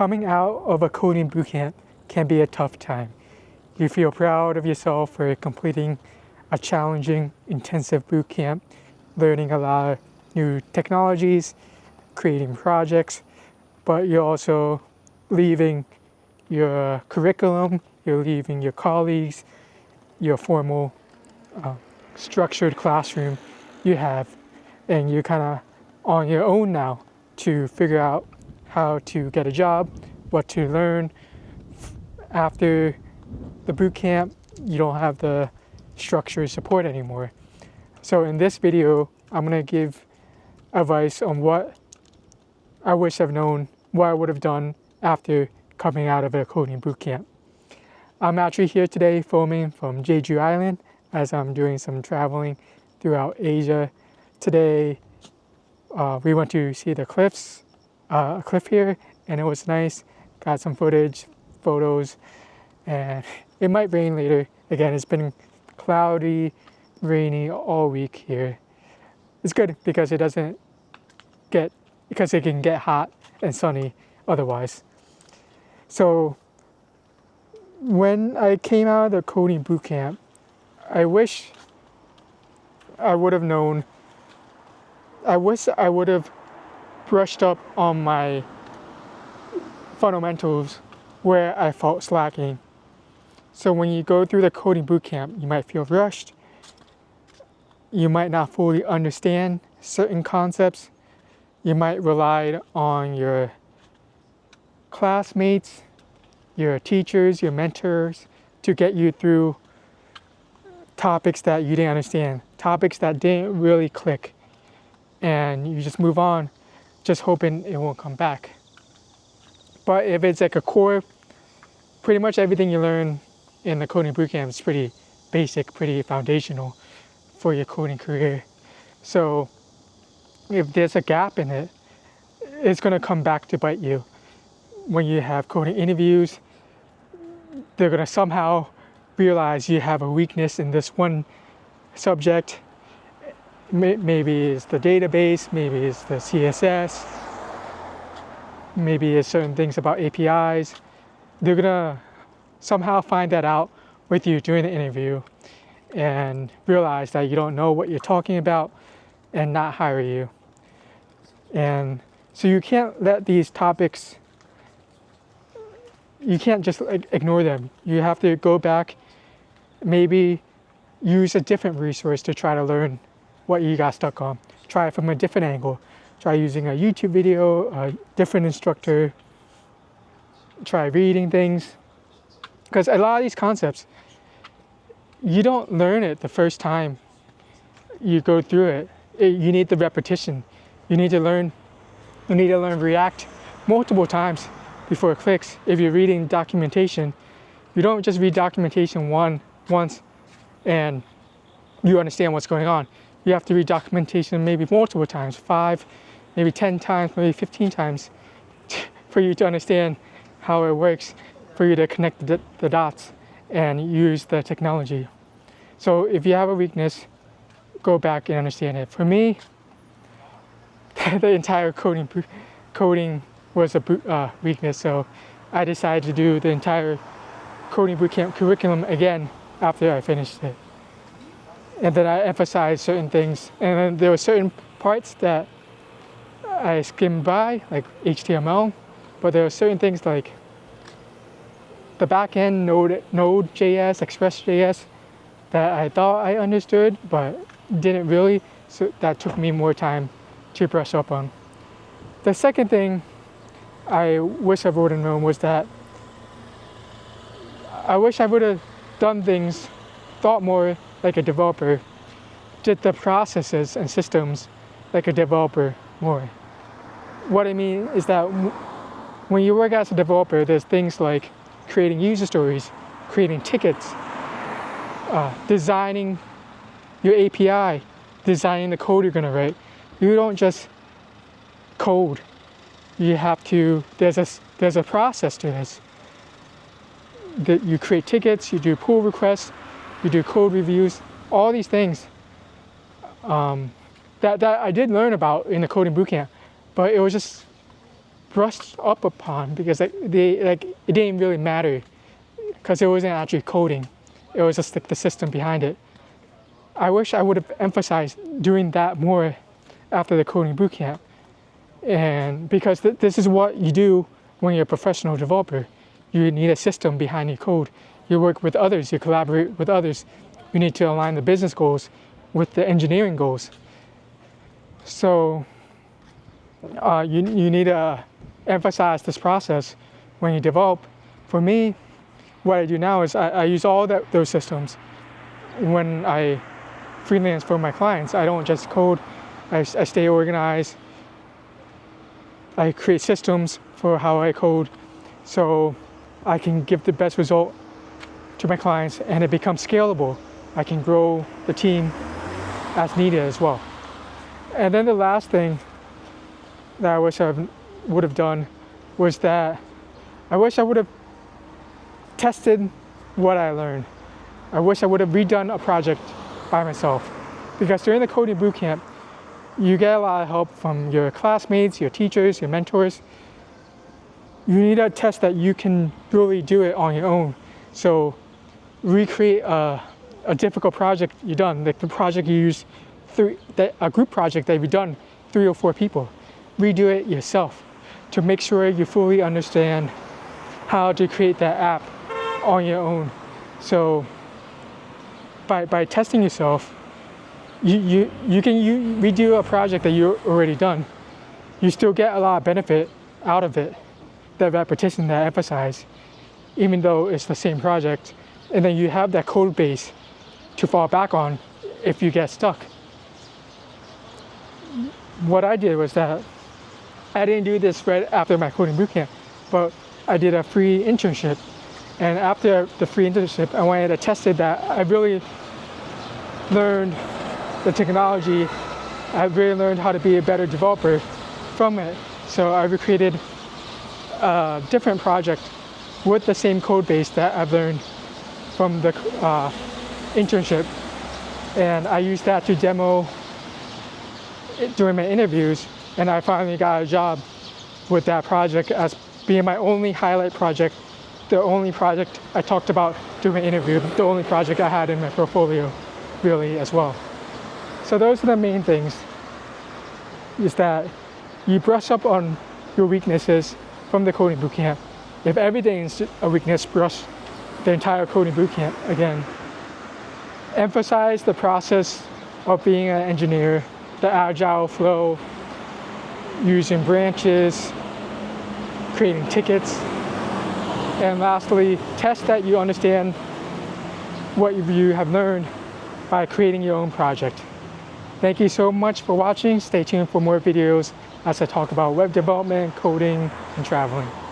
Coming out of a coding bootcamp can be a tough time. You feel proud of yourself for completing a challenging, intensive bootcamp, learning a lot of new technologies, creating projects, but you're also leaving your curriculum, you're leaving your colleagues, your formal structured classroom you have, and you're kind of on your own now to figure out how to get a job, what to learn. After the boot camp, you don't have the structured support anymore. So in this video, I'm going to give advice on what I wish I've known, what I would have done after coming out of a coding boot camp. I'm actually here today filming from Jeju Island as I'm doing some traveling throughout Asia. Today, we went to see the cliffs, a cliff here, and it was nice. Got some footage, photos, and it might rain later. Again, it's been cloudy, rainy all week here. It's good because it can get hot and sunny otherwise. So when I came out of the coding bootcamp, I wish I would have known. I wish I would have brushed up on my fundamentals where I felt slacking. So when you go through the coding bootcamp, you might feel rushed. You might not fully understand certain concepts. You might rely on your classmates, your teachers, your mentors to get you through topics that you didn't understand, topics that didn't really click, and you just move on, just hoping it won't come back. But if it's like a core, pretty much everything you learn in the coding bootcamp is pretty basic, pretty foundational for your coding career. So if there's a gap in it, it's going to come back to bite you. When you have coding interviews, they're going to somehow realize you have a weakness in this one subject. Maybe it's the database, maybe it's the CSS, maybe it's certain things about APIs. They're going to somehow find that out with you during the interview and realize that you don't know what you're talking about and not hire you. And so you can't let these topics, you can't just ignore them. You have to go back, maybe use a different resource to try to learn what you got stuck on. Try it from a different angle. Try using a YouTube video, a different instructor. Try reading things. Because a lot of these concepts, you don't learn it the first time you go through it. You need the repetition. You need to learn React multiple times before it clicks. If you're reading documentation, you don't just read documentation once and you understand what's going on. You have to read documentation maybe multiple times, 5, maybe 10 times, maybe 15 times for you to understand how it works, for you to connect the dots and use the technology. So if you have a weakness, go back and understand it. For me, the entire coding was a weakness, so I decided to do the entire coding bootcamp curriculum again after I finished it. And then I emphasized certain things, and then there were certain parts that I skimmed by, like HTML, but there were certain things like the backend Node.js, Express.js that I thought I understood, but didn't really, so that took me more time to brush up on. The second thing I wish I would have known was that I wish I would have done things, thought more like a developer, did the processes and systems like a developer more. What I mean is that when you work as a developer, there's things like creating user stories, creating tickets, designing your API, designing the code you're going to write. You don't just code. You have to, there's a process to this. That you create tickets, you do pull requests, you do code reviews, all these things that I did learn about in the coding bootcamp, but it was just brushed up upon because it didn't really matter because it wasn't actually coding. It was just like the system behind it. I wish I would have emphasized doing that more after the coding bootcamp. And because this is what you do when you're a professional developer. You need a system behind your code. You work with others, you collaborate with others. You need to align the business goals with the engineering goals. So you need to emphasize this process when you develop. For me, what I do now is I use all those systems when I freelance for my clients. I don't just code, I stay organized. I create systems for how I code so I can give the best result to my clients and it becomes scalable. I can grow the team as needed as well. And then the last thing that I wish I would have done was that I wish I would have tested what I learned. I wish I would have redone a project by myself, because during the coding bootcamp, you get a lot of help from your classmates, your teachers, your mentors. You need to test that you can really do it on your own. So recreate a difficult project you've done, like the project you use, a group project that you've done 3 or 4 people. Redo it yourself to make sure you fully understand how to create that app on your own. So by testing yourself, you can redo a project that you've already done. You still get a lot of benefit out of it, that repetition that I emphasize, even though it's the same project. And then you have that code base to fall back on if you get stuck. What I did was that I didn't do this right after my coding bootcamp, but I did a free internship. And after the free internship, I went and tested that. I really learned the technology. I really learned how to be a better developer from it. So I recreated a different project with the same code base that I've learned from the internship. And I used that to demo it during my interviews. And I finally got a job with that project as being my only highlight project, the only project I talked about during my interview, the only project I had in my portfolio really as well. So those are the main things, is that you brush up on your weaknesses from the coding bootcamp. If everything is a weakness, brush the entire coding bootcamp again. Emphasize the process of being an engineer, the agile flow, using branches, creating tickets. And lastly, test that you understand what you have learned by creating your own project. Thank you so much for watching. Stay tuned for more videos as I talk about web development, coding, and traveling.